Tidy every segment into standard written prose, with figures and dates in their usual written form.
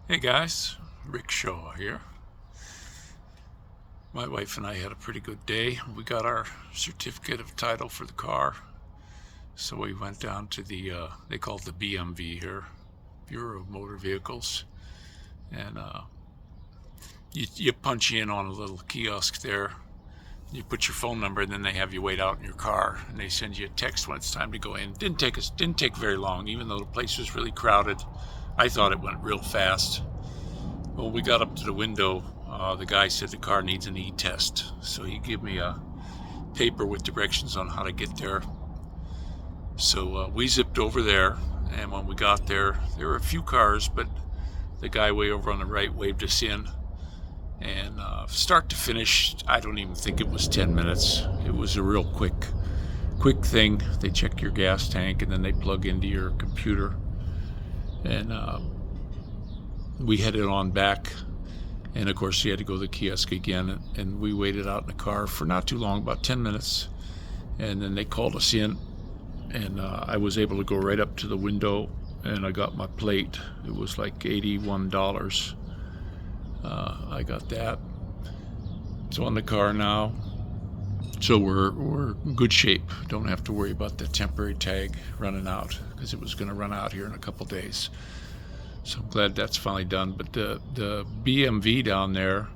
Hey guys, Rick Shaw here. My wife and I had a pretty good day. We got our certificate of title for the car, so we went down to they call it the BMV here, Bureau of Motor Vehicles, and you punch in on a little kiosk there. You put your phone number, and then they have you wait out in your car, and they send you a text when it's time to go in. Didn't take very long, even though the place was really crowded. I thought it went real fast. Well, we got up to the window. The guy said the car needs an e-test, so he gave me a paper with directions on how to get there. So we zipped over there, and when we got there were a few cars, but the guy way over on the right waved us in. And start to finish, I don't even think it was 10 minutes. It was a real quick thing. They check your gas tank, and then they plug into your computer. And we headed on back, and of course you had to go to the kiosk again, and we waited out in the car for not too long, about 10 minutes, and then they called us in, and I was able to go right up to the window, and I got my plate. It was like $81. I got that. It's on the car now, so we're in good shape. Don't have to worry about the temporary tag running out, because it was going to run out here in a couple days. So I'm glad that's finally done. But the BMV down there,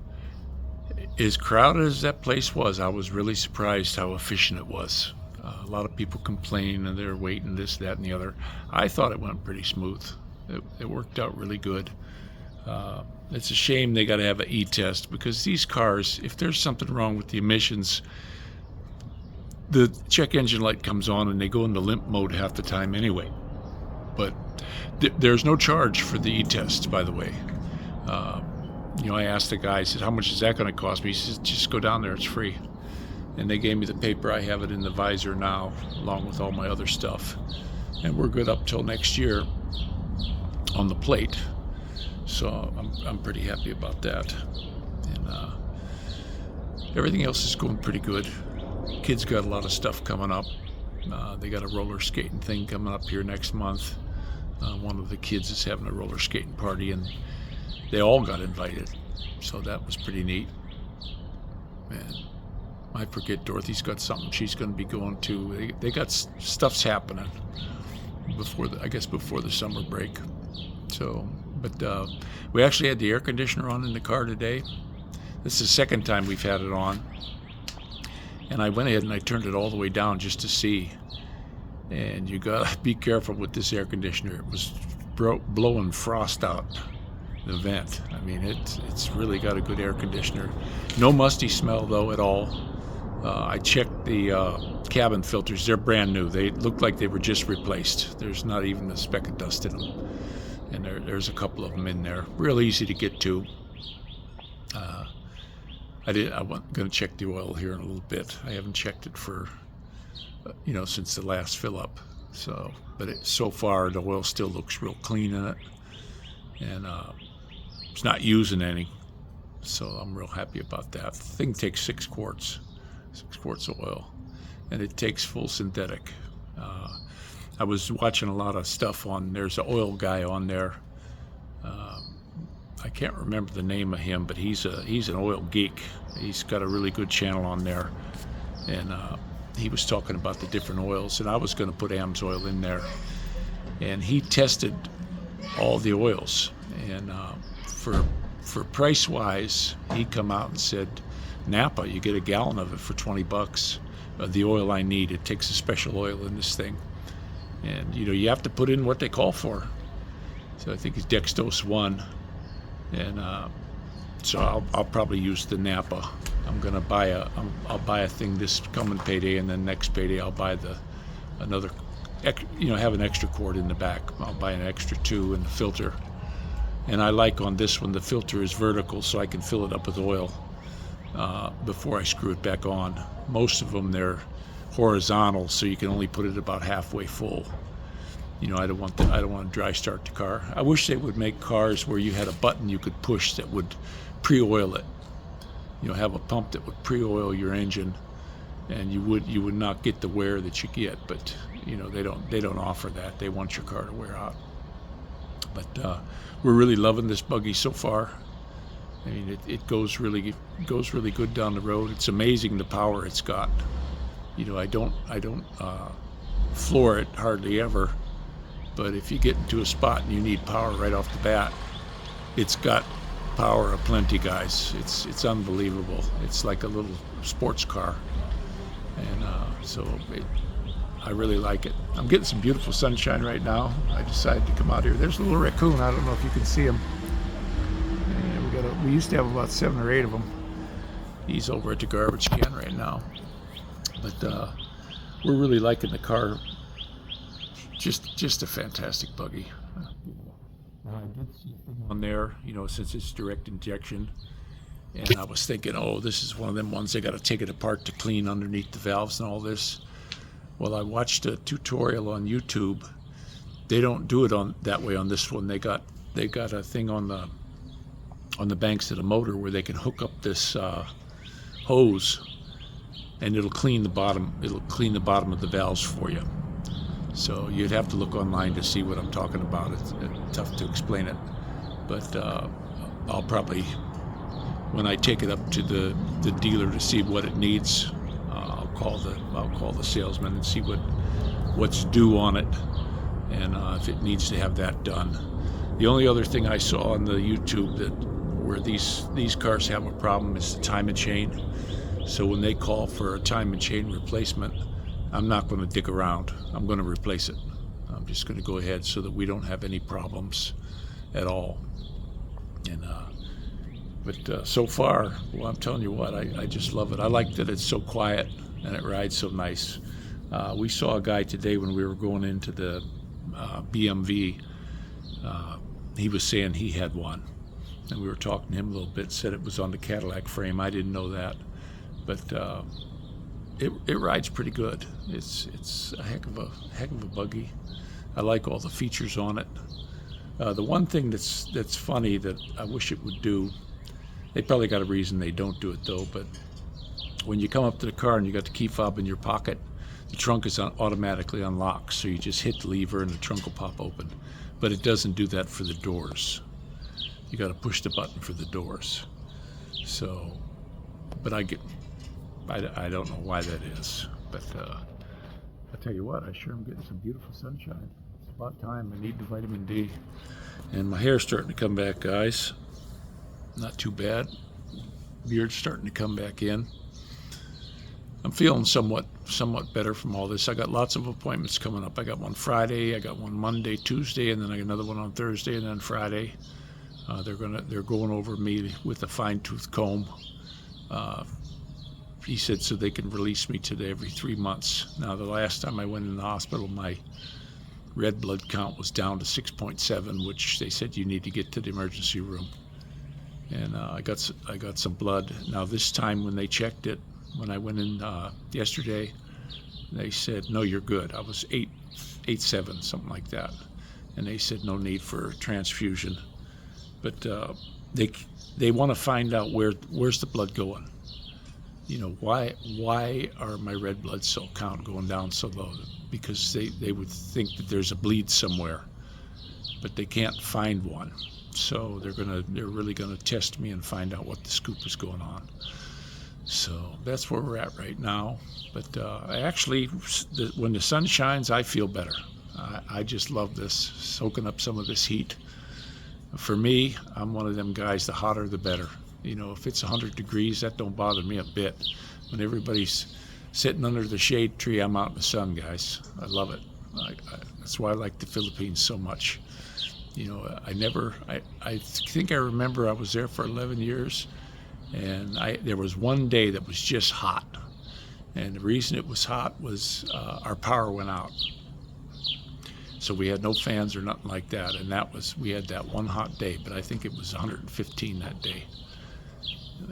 as crowded as that place was, I was really surprised how efficient it was. A lot of people complain and they're waiting this, that, and the other. I thought it went pretty smooth. It worked out really good. It's a shame they got to have an e-test, because these cars, if there's something wrong with the emissions, the check engine light comes on and they go into limp mode half the time anyway. But there's no charge for the e-test, by the way. I asked the guy, I said, how much is that going to cost me? He says, just go down there, it's free. And they gave me the paper. I have it in the visor now, along with all my other stuff. And we're good up till next year on the plate. So I'm pretty happy about that. And everything else is going pretty good. Kids got a lot of stuff coming up. They got a roller skating thing coming up here next month. One of the kids is having a roller skating party, and they all got invited. So that was pretty neat. And I forget, Dorothy's got something she's going to be going to. They got stuff's happening before the summer break. So, but we actually had the air conditioner on in the car today. This is the second time we've had it on. And I went ahead and I turned it all the way down just to see. And you gotta be careful with this air conditioner. It was blowing frost out the vent. I mean, it's really got a good air conditioner. No musty smell though at all. I checked the cabin filters. They're brand new. They look like they were just replaced. There's not even a speck of dust in them. And there's a couple of them in there. Real easy to get to. I'm going to check the oil here in a little bit. I haven't checked it for, since the last fill up. So, but so far the oil still looks real clean in it, and it's not using any. So I'm real happy about that. The thing takes 6 quarts of oil, and it takes full synthetic. I was watching a lot of stuff there's an oil guy on there. I can't remember the name of him, but he's an oil geek. He's got a really good channel on there, and he was talking about the different oils, and I was going to put AMSOIL in there, and he tested all the oils, and for price wise, he come out and said, Napa, you get a gallon of it for $20 of the oil I need. It takes a special oil in this thing, and you have to put in what they call for. So I think it's Dextrose 1. And so I'll probably use the Napa. I'm gonna I'll buy a thing this coming payday, and then next payday I'll buy another, have an extra quart in the back. I'll buy an extra 2 in the filter. And I like on this one, the filter is vertical, so I can fill it up with oil before I screw it back on. Most of them, they're horizontal, so you can only put it about halfway full. I don't want to dry start the car. I wish they would make cars where you had a button you could push that would pre-oil it. Have a pump that would pre-oil your engine, and you would not get the wear that you get. But they don't offer that. They want your car to wear out. But we're really loving this buggy so far. I mean, it goes really good down the road. It's amazing the power it's got. You know, I don't floor it hardly ever, but if you get into a spot and you need power right off the bat, it's got power aplenty, guys. It's unbelievable. It's like a little sports car, and I really like it. I'm getting some beautiful sunshine right now. I decided to come out here. There's a little raccoon. I don't know if you can see him. And we used to have about 7 or 8 of them. He's over at the garbage can right now. But we're really liking the car. Just a fantastic buggy. I did see a thing on there, you know, since it's direct injection. And I was thinking, oh, this is one of them ones they got to take it apart to clean underneath the valves and all this. Well, I watched a tutorial on YouTube. They don't do it on that way on this one. They got a thing on the banks of the motor where they can hook up this hose, and it'll clean the bottom. It'll clean the bottom of the valves for you. So you'd have to look online to see what I'm talking about. It's tough to explain it, but I'll probably, when I take it up to the dealer to see what it needs, I'll call the salesman and see what's due on it, and if it needs to have that done. The only other thing I saw on the YouTube that where these cars have a problem is the time and chain. So when they call for a time and chain replacement, I'm not going to dig around. I'm going to replace it. I'm just going to go ahead so that we don't have any problems at all. And but so far, well, I'm telling you what, I just love it. I like that it's so quiet and it rides so nice. We saw a guy today when we were going into the BMV. He was saying he had one, and we were talking to him a little bit. Said it was on the Cadillac frame. I didn't know that, but it rides pretty good. It's a heck of a buggy. I like all the features on it. The one thing that's funny that I wish it would do, they probably got a reason they don't do it though, but when you come up to the car and you got the key fob in your pocket, the trunk is automatically unlocked, so you just hit the lever and the trunk will pop open. But it doesn't do that for the doors. You got to push the button for the doors. So, but I don't know why that is, but I tell you what, I sure am getting some beautiful sunshine. It's about time. I need the vitamin D, and my hair's starting to come back, guys. Not too bad. Beard's starting to come back in. I'm feeling somewhat better from all this. I got lots of appointments coming up. I got one Friday, I got one Monday, Tuesday, and then I got another one on Thursday, and then Friday. They're going over me with a fine-tooth comb. He said so they can release me today every 3 months. Now, the last time I went in the hospital, my red blood count was down to 6.7, which they said you need to get to the emergency room. And I got some blood. Now, this time when they checked it, when I went in yesterday, they said, no, you're good. I was 8.7, something like that. And they said no need for transfusion. But they want to find out where's the blood going. You know, why are my red blood cell count going down so low? Because they would think that there's a bleed somewhere, but they can't find one. So they're really gonna test me and find out what the scoop is going on. So that's where we're at right now. But when the sun shines, I feel better. I just love this, soaking up some of this heat. For me, I'm one of them guys, the hotter the better. You know, if it's 100 degrees, that don't bother me a bit. When everybody's sitting under the shade tree, I'm out in the sun, guys. I love it. That's why I like the Philippines so much. You know, I think I remember I was there for 11 years, and there was one day that was just hot. And the reason it was hot was our power went out. So we had no fans or nothing like that, and we had that one hot day, but I think it was 115 that day.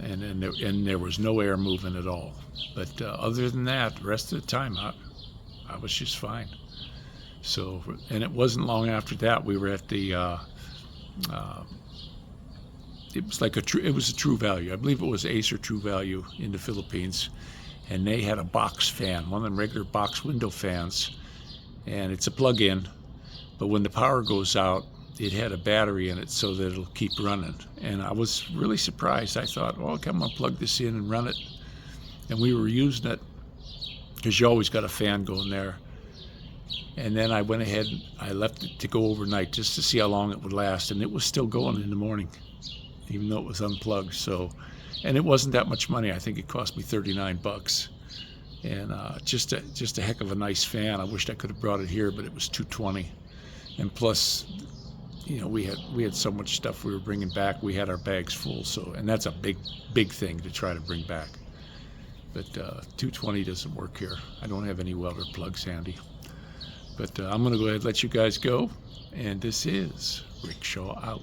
And there was no air moving at all. But other than that, the rest of the time, I was just fine. So, and it wasn't long after that we were at the. It was a True Value. I believe it was Ace or True Value in the Philippines, and they had a box fan, one of them regular box window fans, and it's a plug-in. But when the power goes out, it had a battery in it so that it'll keep running. And I was really surprised. I thought, oh, okay, I'm gonna plug this in and run it. And we were using it because you always got a fan going there. And then I went ahead and I left it to go overnight just to see how long it would last, and it was still going in the morning, even though it was unplugged. So, and it wasn't that much money. I think it cost me $39, and just a heck of a nice fan. I wished I could have brought it here, but it was $220, and plus, you know, we had so much stuff we were bringing back. We had our bags full, so, and that's a big thing to try to bring back. But $220 doesn't work here. I don't have any welder plugs handy. But I'm going to go ahead and let you guys go. And this is Rickshaw out.